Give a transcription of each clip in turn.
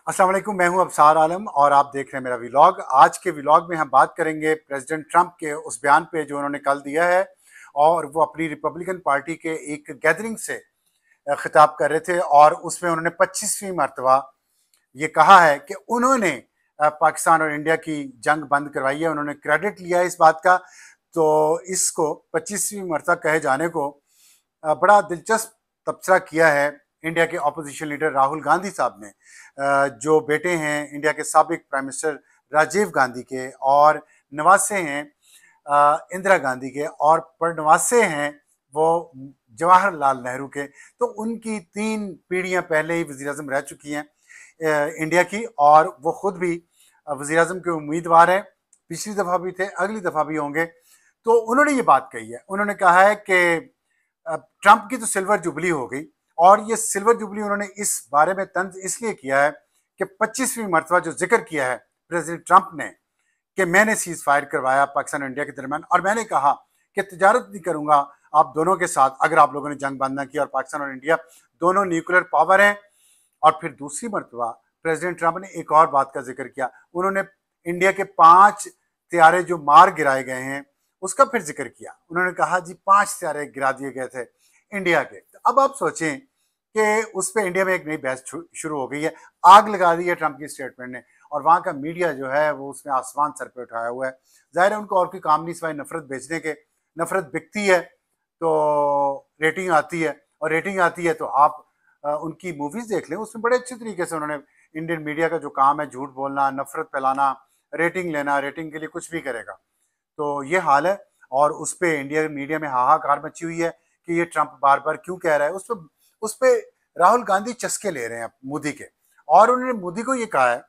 अस्सलाम वालेकुम, मैं हूं अबसार आलम और आप देख रहे हैं मेरा व्लॉग। आज के व्लॉग में हम बात करेंगे प्रेसिडेंट ट्रंप के उस बयान पे जो उन्होंने कल दिया है। और वो अपनी रिपब्लिकन पार्टी के एक गैदरिंग से खिताब कर रहे थे और उसमें उन्होंने 25वीं मरतबा ये कहा है कि उन्होंने पाकिस्तान और इंडिया की जंग बंद करवाई है। उन्होंने क्रेडिट लिया है इस बात का। तो इसको 25वीं मरतबा कहे जाने को बड़ा दिलचस्प तबसरा किया है इंडिया के अपोजिशन लीडर राहुल गांधी साहब ने, जो बेटे हैं इंडिया के साबिक प्राइम मिनिस्टर राजीव गांधी के और नवासे हैं इंदिरा गांधी के और पड़नवासे हैं वो जवाहरलाल नेहरू के। तो उनकी 3 पीढ़ियां पहले ही वज़ीर आज़म रह चुकी हैं इंडिया की, और वो खुद भी वज़ीर आज़म के उम्मीदवार हैं। पिछली दफ़ा भी थे, अगली दफ़ा भी होंगे। तो उन्होंने ये बात कही है, उन्होंने कहा है कि ट्रंप की तो सिल्वर जुबली हो गई, और ये सिल्वर जुबली उन्होंने इस बारे में तंज इसलिए किया है कि 25वीं मरतबा जो जिक्र किया है प्रेसिडेंट ट्रंप ने कि मैंने सीज फायर करवाया पाकिस्तान और इंडिया के दरमियान, और मैंने कहा कि तिजारत नहीं करूंगा आप दोनों के साथ अगर आप लोगों ने जंग बंद ना की, और पाकिस्तान और इंडिया दोनों न्यूक्लियर पावर हैं। और फिर दूसरी मरतबा प्रेसिडेंट ट्रंप ने एक और बात का जिक्र किया, उन्होंने इंडिया के 5 त्यारे जो मार गिराए गए हैं उसका फिर जिक्र किया। उन्होंने कहा जी 5 त्यारे गिरा दिए गए थे इंडिया के। तो अब आप सोचें कि उस पर इंडिया में एक नई बहस शुरू हो गई है, आग लगा दी है ट्रंप की स्टेटमेंट ने, और वहाँ का मीडिया जो है वो उसमें आसमान सर पे उठाया हुआ है। जाहिर है उनको और कोई काम नहीं सिवाय नफरत बेचने के। नफरत बिकती है तो रेटिंग आती है, और रेटिंग आती है तो आप उनकी मूवीज देख लें, उसमें बड़े अच्छे तरीके से उन्होंने इंडियन मीडिया का जो काम है झूठ बोलना, नफरत फैलाना, रेटिंग लेना, रेटिंग के लिए कुछ भी करेगा। तो ये हाल है, और उस पर इंडिया मीडिया में हाहाकार मची हुई है कि ये ट्रंप बार बार क्यों कह रहा है। उस पर राहुल गांधी चस्के ले रहे हैं मोदी के, और उन्होंने मोदी को ये कहा है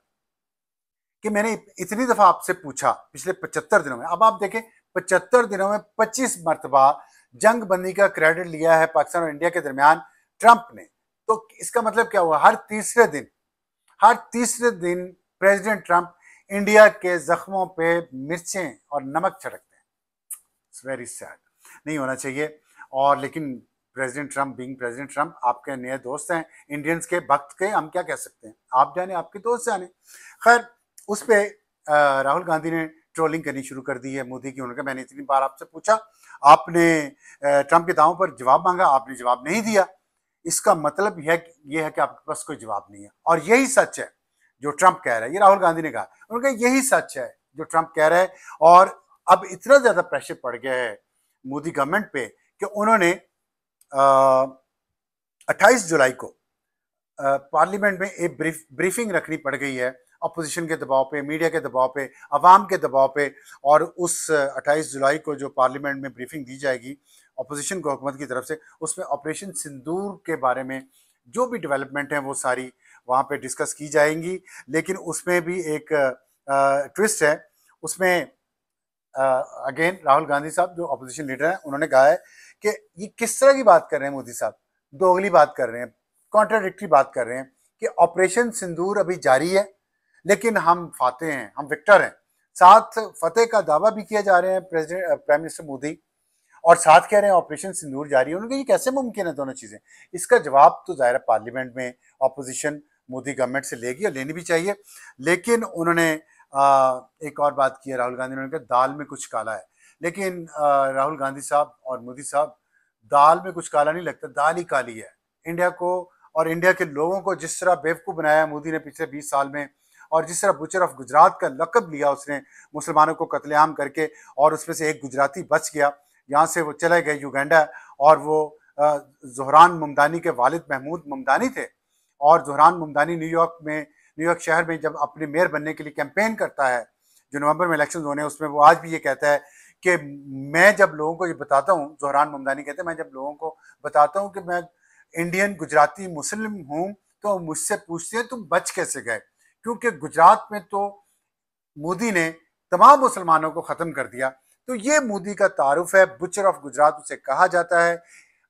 कि मैंने इतनी दफा आपसे पूछा पिछले 75 दिनों में। अब आप देखें 75 दिनों में 25 मरतबा जंग बंदी का क्रेडिट लिया है पाकिस्तान और इंडिया के दरमियान ट्रंप ने। तो इसका मतलब क्या हुआ, हर तीसरे दिन प्रेसिडेंट ट्रंप इंडिया के जख्मों पे मिर्चें और नमक छिड़कते हैं। इट्स वेरी सैड, नहीं होना चाहिए। और लेकिन president Trump being president Trump आपके नए दोस्त हैं, इंडियंस के भक्त के, हम क्या कह सकते हैं, आप जाने आपके दोस्त जाने। खैर उस पर राहुल गांधी ने ट्रोलिंग करनी शुरू कर दी है मोदी की। उन्होंने कहा मैंने इतनी बार आपसे पूछा, आपने ट्रंप के दावों पर जवाब मांगा, आपने जवाब नहीं दिया। इसका मतलब यह है कि आपके पास कोई जवाब नहीं है, और यही सच है जो ट्रंप कह रहा है। ये राहुल गांधी ने कहा, उन्होंने कहा यही सच है जो ट्रंप कह रहा है। और अब इतना ज्यादा प्रेशर पड़ गया है मोदी गवर्नमेंट पे कि उन्होंने 28 जुलाई को पार्लियामेंट में एक ब्रीफिंग रखनी पड़ गई है, अपोजिशन के दबाव पे, मीडिया के दबाव पे, अवाम के दबाव पे। और उस 28 जुलाई को जो पार्लियामेंट में ब्रीफिंग दी जाएगी अपोजिशन को हुकूमत की तरफ से, उसमें ऑपरेशन सिंदूर के बारे में जो भी डेवलपमेंट है वो सारी वहाँ पे डिस्कस की जाएंगी। लेकिन उसमें भी एक ट्विस्ट है। उसमें अगेन राहुल गांधी साहब जो अपोजिशन लीडर हैं उन्होंने कहा है कि ये किस तरह की बात कर रहे हैं मोदी साहब, दोगली बात कर रहे हैं, कॉन्ट्राडिक्टरी बात कर रहे हैं कि ऑपरेशन सिंदूर अभी जारी है लेकिन हम फाते हैं, हम विक्टर हैं। साथ फतेह का दावा भी किया जा रहे हैं प्राइम मिनिस्टर मोदी, और साथ कह रहे हैं ऑपरेशन सिंदूर जारी है। उन्होंने ये कैसे मुमकिन है दोनों चीजें। इसका जवाब तो जाहिर पार्लियामेंट में अपोजिशन मोदी गवर्नमेंट से लेगी और लेनी भी चाहिए। लेकिन उन्होंने एक और बात की है राहुल गांधी ने, उन्होंने कहा दाल में कुछ काला है। लेकिन राहुल गांधी साहब और मोदी साहब, दाल में कुछ काला नहीं लगता, दाल ही काली है। इंडिया को और इंडिया के लोगों को जिस तरह बेवकूफ़ बनाया मोदी ने पिछले 20 साल में, और जिस तरह बुचर ऑफ गुजरात का लकब लिया उसने मुसलमानों को कत्लेआम करके, और उसमें से एक गुजराती बच गया, यहाँ से वो चले गए युगांडा, और वो ज़ोहरान ममदानी के वालिद महमूद ममदानी थे। और ज़ोहरान ममदानी न्यूयॉर्क शहर में जब अपने मेयर बनने के लिए कैंपेन करता है, जो नवंबर में इलेक्शन होने हैं, उसमें वो आज भी ये कहता है कि मैं जब लोगों को ये बताता हूँ, ज़ोहरान ममदानी कहते हैं, मैं जब लोगों को बताता हूँ कि मैं इंडियन गुजराती मुस्लिम हूँ तो मुझसे पूछते हैं तुम बच कैसे गए, क्योंकि गुजरात में तो मोदी ने तमाम मुसलमानों को ख़त्म कर दिया। तो ये मोदी का तारुफ है, बुचर ऑफ गुजरात उसे कहा जाता है।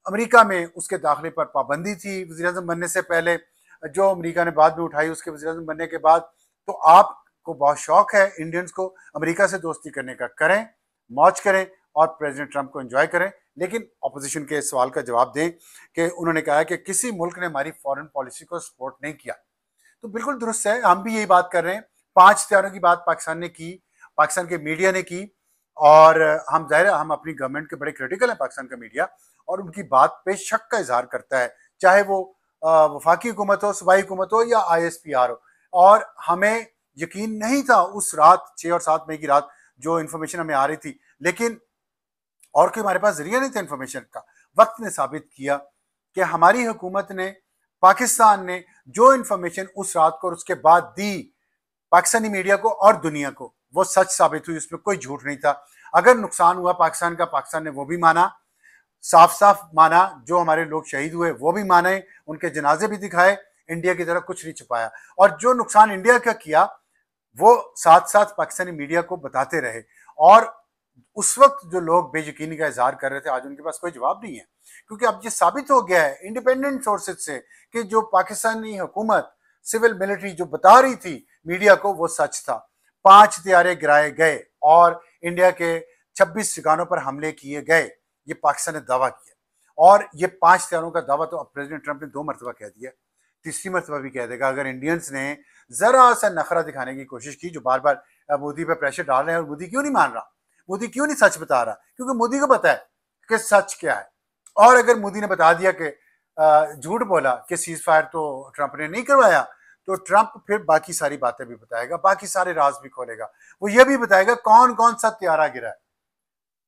अमेरिका में उसके दाखिले पर पाबंदी थी वज़ीर आज़म बनने से पहले, जो अमेरिका ने बाद में उठाई उसके वज़ीर आज़म बनने के बाद। तो आपको बहुत शौक है इंडियंस को अमेरिका से दोस्ती करने का, करें, मौज करें और प्रेसिडेंट ट्रंप को एंजॉय करें। लेकिन अपोजिशन के सवाल का जवाब दें कि उन्होंने कहा है कि किसी मुल्क ने हमारी फॉरेन पॉलिसी को सपोर्ट नहीं किया। तो बिल्कुल दुरुस्त है, हम भी यही बात कर रहे हैं। 5 हत्यारों की बात पाकिस्तान ने की, पाकिस्तान के मीडिया ने की, और हम ज़ाहिर है हम अपनी गवर्नमेंट के बड़े क्रिटिकल हैं पाकिस्तान का मीडिया, और उनकी बात पे शक का इजहार करता है, चाहे वो वफाकी हुकूमत हो, सूबाई हुकूमत हो या ISPR हो। और हमें यकीन नहीं था उस रात 6 और 7 मई की रात जो इन्फॉर्मेशन हमें आ रही थी, लेकिन और कोई हमारे पास जरिया नहीं था इन्फॉर्मेशन का। वक्त ने साबित किया कि हमारी हुकूमत ने, पाकिस्तान ने जो इन्फॉर्मेशन उस रात को और उसके बाद दी पाकिस्तानी मीडिया को और दुनिया को, वो सच साबित हुई, उसमें कोई झूठ नहीं था। अगर नुकसान हुआ पाकिस्तान का, पाकिस्तान ने वो भी माना, साफ साफ माना, जो हमारे लोग शहीद हुए वो भी माने, उनके जनाजे भी दिखाए, इंडिया की तरफ कुछ नहीं छुपाया। और जो नुकसान इंडिया का किया वो साथ साथ पाकिस्तानी मीडिया को बताते रहे। और उस वक्त जो लोग बेयकीनी का इजहार कर रहे थे, आज उनके पास कोई जवाब नहीं है, क्योंकि अब ये साबित हो गया है इंडिपेंडेंट सोर्सेज से कि जो पाकिस्तानी हुकूमत, सिविल मिलिट्री जो बता रही थी मीडिया को, वो सच था। 5 हत्यारे गिराए गए और इंडिया के 26 ठिकानों पर हमले किए गए, ये पाकिस्तान ने दावा किया। और ये 5 हत्यारों का दावा तो अब प्रेसिडेंट ट्रंप ने 2 मरतबा कह दिया, तीसरी मरतबा भी कह देगा अगर इंडियंस ने जरा सा नखरा दिखाने की कोशिश की, जो बार बार मोदी पे प्रेशर डाल रहे हैं। और मोदी क्यों नहीं मान रहा, मोदी क्यों नहीं सच बता रहा? क्योंकि मोदी को पता है कि सच क्या है। और अगर मोदी ने बता दिया कि झूठ बोला कि सीज फायर तो ट्रंप ने नहीं करवाया, तो ट्रंप फिर बाकी सारी बातें भी बताएगा, बाकी सारे राज भी खोलेगा। वो ये भी बताएगा कौन कौन सा त्यारा गिरा है।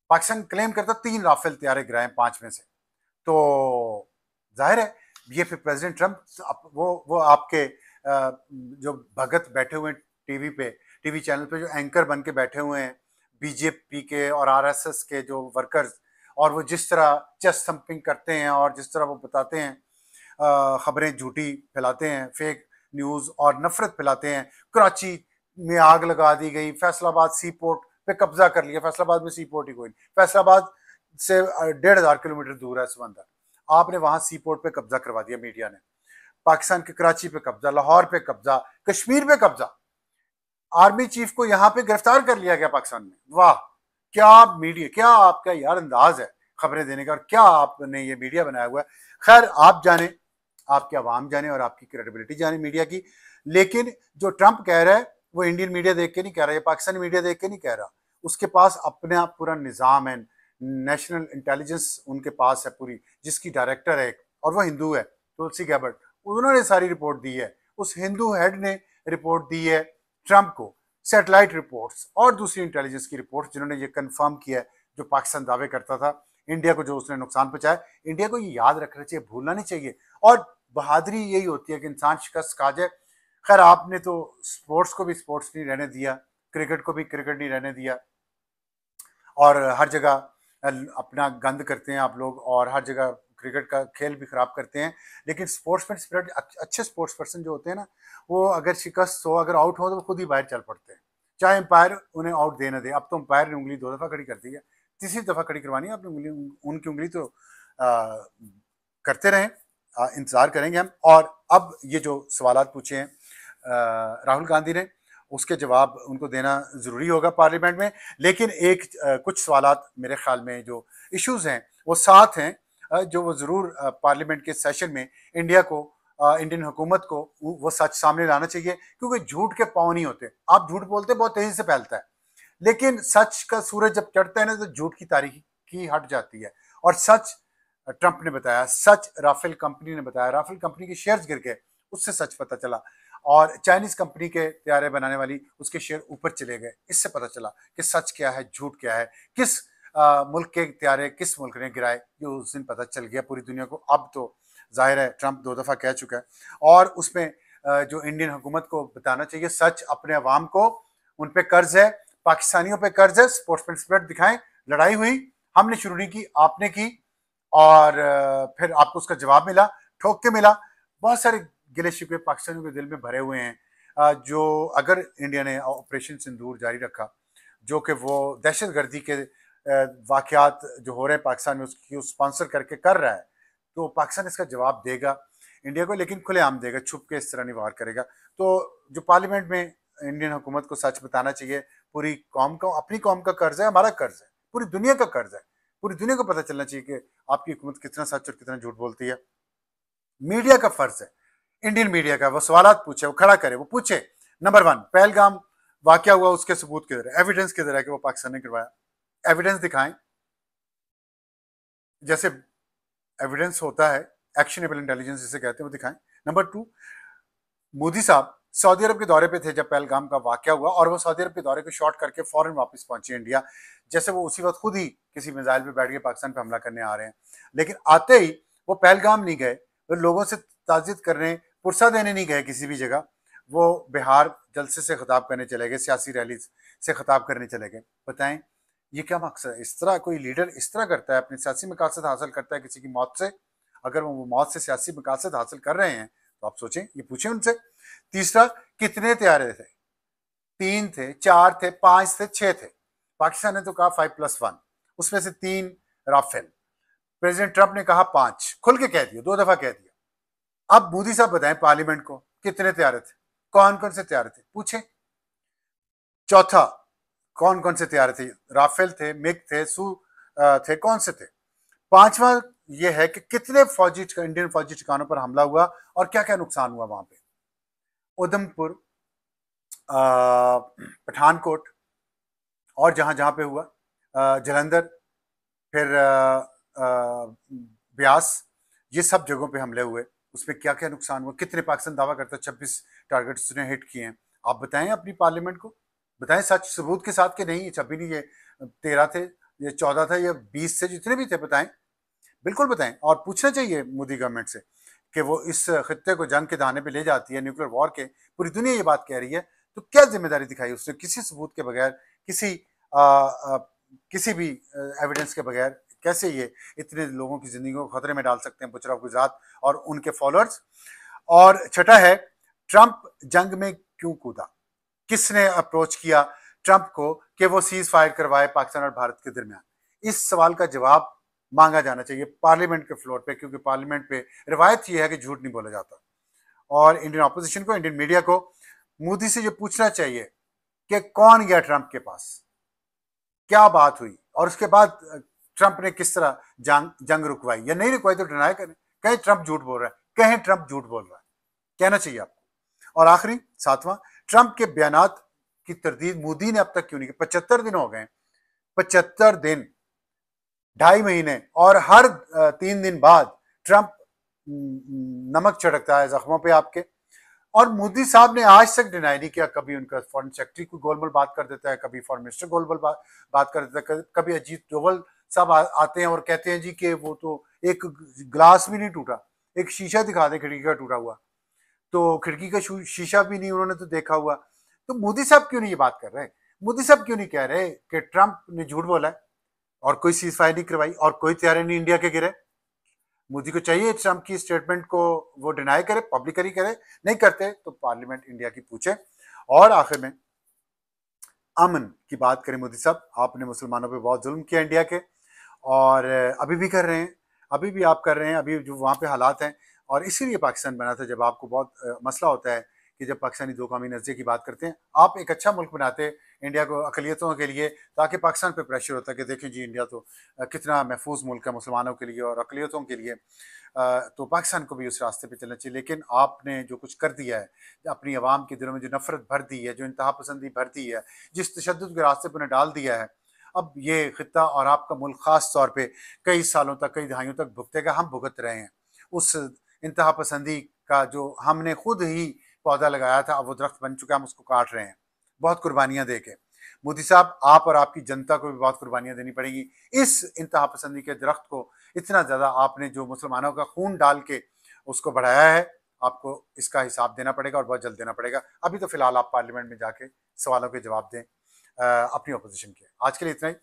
पाकिस्तान क्लेम करता 3 राफेल त्यारे गिराए 5 में से, तो जाहिर है ये फिर प्रेसिडेंट ट्रंप वो आपके जो भगत बैठे हुए टीवी पे, टीवी चैनल पे जो एंकर बन के बैठे हुए हैं, बीजेपी के और RSS के जो वर्कर्स, और वो जिस तरह चेस्ट थम्पिंग करते हैं और जिस तरह वो बताते हैं, खबरें झूठी फैलाते हैं, फेक न्यूज़ और नफरत फैलाते हैं। कराची में आग लगा दी गई, फैसलाबाद सी पोर्ट पे कब्जा कर लिया। फैसलाबाद में सी पोर्ट ही कोई नहीं, फैसलाबाद से 1500 किलोमीटर दूर है समंदर, आपने वहां सी पोर्ट पे कब्जा करवा दिया मीडिया ने। पाकिस्तान के कराची पे कब्जा, लाहौर पे कब्जा, कश्मीर पे कब्जा, आर्मी चीफ को यहां पे गिरफ्तार कर लिया गया पाकिस्तान में। वाह, क्या मीडिया, क्या आपका यार अंदाज है खबरें देने का, और क्या आपने ये मीडिया बनाया हुआ है। खैर आप जाने, आपकी आवाम जाने और आपकी क्रेडिबिलिटी जाने मीडिया की। लेकिन जो ट्रंप कह रहा है वो इंडियन मीडिया देख के नहीं कह रहा, या पाकिस्तानी मीडिया देख के नहीं कह रहा। उसके पास अपना पूरा निज़ाम है, नेशनल इंटेलिजेंस उनके पास है पूरी, जिसकी डायरेक्टर है और वो हिंदू है, तुलसी गैबर्ट। उन्होंने सारी रिपोर्ट दी है, उस हिंदू हेड ने रिपोर्ट दी है ट्रंप को, सैटेलाइट रिपोर्ट्स और दूसरी इंटेलिजेंस की रिपोर्ट, जिन्होंने ये कंफर्म किया है जो पाकिस्तान दावे करता था इंडिया को, जो उसने नुकसान पहुंचाया। इंडिया को ये याद रखना चाहिए, भूलना नहीं चाहिए। और बहादुरी यही होती है कि इंसान शिकस्त खा जाए। खैर आपने तो स्पोर्ट्स को भी स्पोर्ट्स नहीं रहने दिया, क्रिकेट को भी क्रिकेट नहीं रहने दिया, और हर जगह अपना गंद करते हैं आप लोग, और हर जगह क्रिकेट का खेल भी खराब करते हैं। लेकिन स्पोर्ट्समैन स्पिरिट, अच्छे स्पोर्ट्स पर्सन जो होते हैं ना, वो अगर शिकस्त हो, अगर आउट हो, तो वो खुद ही बाहर चल पड़ते हैं, चाहे अंपायर उन्हें आउट दे ना दे। अब तो अंपायर ने उंगली 2 दफा खड़ी कर दी है, तीसरी दफा खड़ी करवानी है आपने उंगली, उनकी उंगली तो करते रहें, इंतजार करेंगे हम। और अब ये जो सवालात पूछे हैं राहुल गांधी ने, उसके जवाब उनको देना ज़रूरी होगा पार्लियामेंट में। लेकिन एक कुछ सवालात मेरे ख्याल में जो इश्यूज़ हैं वो 7 हैं, जो वो ज़रूर पार्लियामेंट के सेशन में इंडिया को, इंडियन हुकूमत को वो सच सामने लाना चाहिए, क्योंकि झूठ के पाँव नहीं होते। आप झूठ बोलते बहुत तेज़ी से फैलता है, लेकिन सच का सूरज जब चढ़ता है ना, तो झूठ की तारीखी हट जाती है। और सच ट्रंप ने बताया, सच राफेल कंपनी ने बताया, राफेल कंपनी के शेयर्स गिर गए, उससे सच पता चला। और चाइनीज कंपनी के त्यारे बनाने वाली, उसके शेयर ऊपर चले गए, इससे पता चला कि सच क्या है, झूठ क्या है, किस मुल्क के त्यारे किस मुल्क ने गिराए, ये उस दिन पता चल गया पूरी दुनिया को। अब तो जाहिर है ट्रंप 2 दफा कह चुका है, और उसमें जो इंडियन हुकूमत को बताना चाहिए सच, अपने अवाम को, उन पे कर्ज है, पाकिस्तानियों पे कर्ज है, स्पोर्ट्समैन स्पिरिट दिखाएं। लड़ाई हुई, हमने शुरू नहीं की, आपने की, और फिर आपको उसका जवाब मिला, ठोक के मिला। बहुत सारे गिले शिकवे पाकिस्तानियों के दिल में भरे हुए हैं, जो अगर इंडिया ने ऑपरेशन सिंदूर जारी रखा, जो कि वो दहशत गर्दी के वाकयात जो हो रहे हैं पाकिस्तान में, उसकी स्पॉन्सर करके कर रहा है, तो पाकिस्तान इसका जवाब देगा इंडिया को, लेकिन खुलेआम देगा, छुप के इस तरह नहीं वार करेगा। तो जो पार्लियामेंट में इंडियन हुकूमत को सच बताना चाहिए, पूरी कौम को, अपनी कौम का कर्ज है, हमारा कर्ज है, पूरी दुनिया का कर्ज है, पूरी दुनिया को पता चलना चाहिए कि आपकी हुकूमत कितना सच और कितना झूठ बोलती है। मीडिया का फर्ज है इंडियन मीडिया का, वो सवालात पूछे, वो खड़ा करे, वो पूछे। नंबर वन, पहलगाम वाकया हुआ, उसके सबूत किधर है, एविडेंस किधर है कि वो पाकिस्तान ने करवाया, एविडेंस दिखाएं। जैसे एविडेंस होता है, एक्शनेबल इंटेलिजेंस जिसे कहते हैं, वो दिखाएं। नंबर टू, मोदी साहब सऊदी अरब के दौरे पे थे जब पहलगाम का वाकया हुआ, और वो सऊदी अरब के दौरे को शॉर्ट करके फौरन वापस पहुंचे इंडिया, जैसे वो उसी वक्त खुद ही किसी मिसाइल पे बैठ के पाकिस्तान पे हमला करने आ रहे हैं। लेकिन आते ही वो पहलगाम नहीं गए, वो लोगों से ताजियत करने, पुरसा देने नहीं गए किसी भी जगह, वो बिहार जलसे से खिताब करने चले गए, सियासी रैली से खिताब करने चले गए। बताएं ये क्या मकसद है? इस तरह कोई लीडर इस तरह करता है, अपनी सियासी मकासद हासिल करता है किसी की मौत से? अगर वो मौत से सियासी मकासद हासिल कर रहे हैं तो आप सोचें, ये पूछें उनसे। तीसरा, कितने तैयारे थे? 3 थे, 4 थे, 5 थे, 6 थे? पाकिस्तान ने तो कहा 5+1, उसमें से 3 राफेल। प्रेसिडेंट ट्रंप ने कहा 5, खुल के कह दिया, 2 दफा कह दिया। अब मोदी साहब बताएं पार्लियामेंट को कितने तैयारे थे, कौन कौन से तैयारे थे, पूछे। चौथा, कौन कौन से तैयारे थे? राफेल थे, मिग थे, सू थे, कौन से थे? पांचवा ये है कि कितने फौजी इंडियन फौजी ठिकानों पर हमला हुआ और क्या क्या नुकसान हुआ वहां पे? उधमपुर, पठानकोट, और जहां जहां पे हुआ, जलंधर, फिर ब्यास, ये सब जगहों पे हमले हुए, उसमें क्या क्या नुकसान हुआ? कितने? पाकिस्तान दावा करता है 26 टारगेट उसने हिट किए हैं। आप बताएं अपनी पार्लियामेंट को, बताएं सच सबूत के साथ कि नहीं ये 26 नहीं, ये 13 थे, ये 14 था, ये 20 थे, जितने भी थे बताएं, बिल्कुल बताएं। और पूछना चाहिए मोदी गवर्नमेंट से कि वो इस खत्ते को जंग के दाने पे ले जाती है, न्यूक्लियर वॉर के, पूरी दुनिया ये बात कह रही है, तो क्या जिम्मेदारी दिखाई उसने किसी सबूत के बगैर, किसी आ, आ, किसी भी एविडेंस के बगैर? कैसे ये इतने लोगों की जिंदगी को खतरे में डाल सकते हैं, बुचरा गुजरात और उनके फॉलोअर्स? और छठा है, ट्रंप जंग में क्यों कूदा? किसने अप्रोच किया ट्रंप को कि वो सीज फायर करवाए पाकिस्तान और भारत के दरमियान? इस सवाल का जवाब मांगा जाना चाहिए पार्लियामेंट के फ्लोर पे, क्योंकि पार्लियामेंट पे रिवायत ये है कि झूठ नहीं बोला जाता। और इंडियन ऑपोजिशन को, इंडियन मीडिया को मोदी से ये पूछना चाहिए कि कौन गया ट्रंप के पास, क्या बात हुई, और उसके बाद ट्रंप ने किस तरह जंग रुकवाई या नहीं रुकवाई, तो डिनाई करें। कहीं ट्रंप झूठ बोल रहा है, कहीं ट्रंप झूठ बोल रहा है, कहना चाहिए आपको। और आखिरी, सातवां, ट्रंप के बयानात की तरदीद मोदी ने अब तक क्यों नहीं की? 75 दिन हो गए, 75 दिन, 2.5 महीने, और हर 3 दिन बाद ट्रंप नमक छिड़कता है जख्मों पे आपके। और मोदी साहब ने आज तक डिनाई नहीं किया, कभी उनका फॉरेन सेक्रेटरी को गोलमोल बात कर देता है, कभी फॉरेन मिनिस्टर गोलमोल बात कर देता है, कभी अजीत डोवल साहब आते हैं और कहते हैं जी कि वो तो एक ग्लास भी नहीं टूटा, एक शीशा दिखा दे खिड़की का टूटा हुआ, तो खिड़की का शीशा भी नहीं उन्होंने तो देखा हुआ। तो मोदी साहब क्यों नहीं ये बात कर रहे? मोदी साहब क्यों नहीं कह रहे कि ट्रंप ने झूठ बोला है और कोई सीज फायर नहीं करवाई और कोई तैयारी नहीं इंडिया के गिरे? मोदी को चाहिए ट्रंप की स्टेटमेंट को वो डिनाई करे, पब्लिकली करे, नहीं करते तो पार्लियामेंट इंडिया की पूछे। और आखिर में अमन की बात करें, मोदी साहब आपने मुसलमानों पे बहुत जुल्म किया इंडिया के, और अभी भी कर रहे हैं, अभी भी आप कर रहे हैं, अभी जो वहाँ पे हालात हैं। और इसीलिए पाकिस्तान बना था, जब आपको बहुत मसला होता है कि जब पाकिस्तानी दो कौमी नज़रिए की बात करते हैं, आप एक अच्छा मुल्क बनाते इंडिया को अकलियतों के लिए, ताकि पाकिस्तान पे प्रेशर होता है कि देखें जी इंडिया तो कितना महफूज मुल्क है मुसलमानों के लिए और अकलियतों के लिए, तो पाकिस्तान को भी उस रास्ते पे चलना चाहिए। लेकिन आपने जो कुछ कर दिया है, अपनी आवाम के दिलों में जो नफरत भर दी है, जो इंतहा पसंदी भर दी है, जिस तशद्दुद के रास्ते पर उन्हें डाल दिया है, अब ये खित्ता और आपका मुल्क खास तौर पे कई सालों तक, कई दहाइयों तक भुगतेगा। हम भुगत रहे हैं उस इंतहा पसंदी का, जो हमने खुद ही पौधा लगाया था, अब वो दरख्त बन चुका है, हम उसको काट रहे हैं बहुत कुर्बानियां दे के। मोदी साहब, आप और आपकी जनता को भी बहुत कुर्बानियां देनी पड़ेगी। इस इंतहा पसंदी के दरख्त को इतना ज्यादा आपने जो मुसलमानों का खून डाल के उसको बढ़ाया है, आपको इसका हिसाब देना पड़ेगा और बहुत जल्द देना पड़ेगा। अभी तो फिलहाल आप पार्लियामेंट में जाके सवालों के जवाब दें अपनी अपोजिशन के। आज के लिए इतना ही।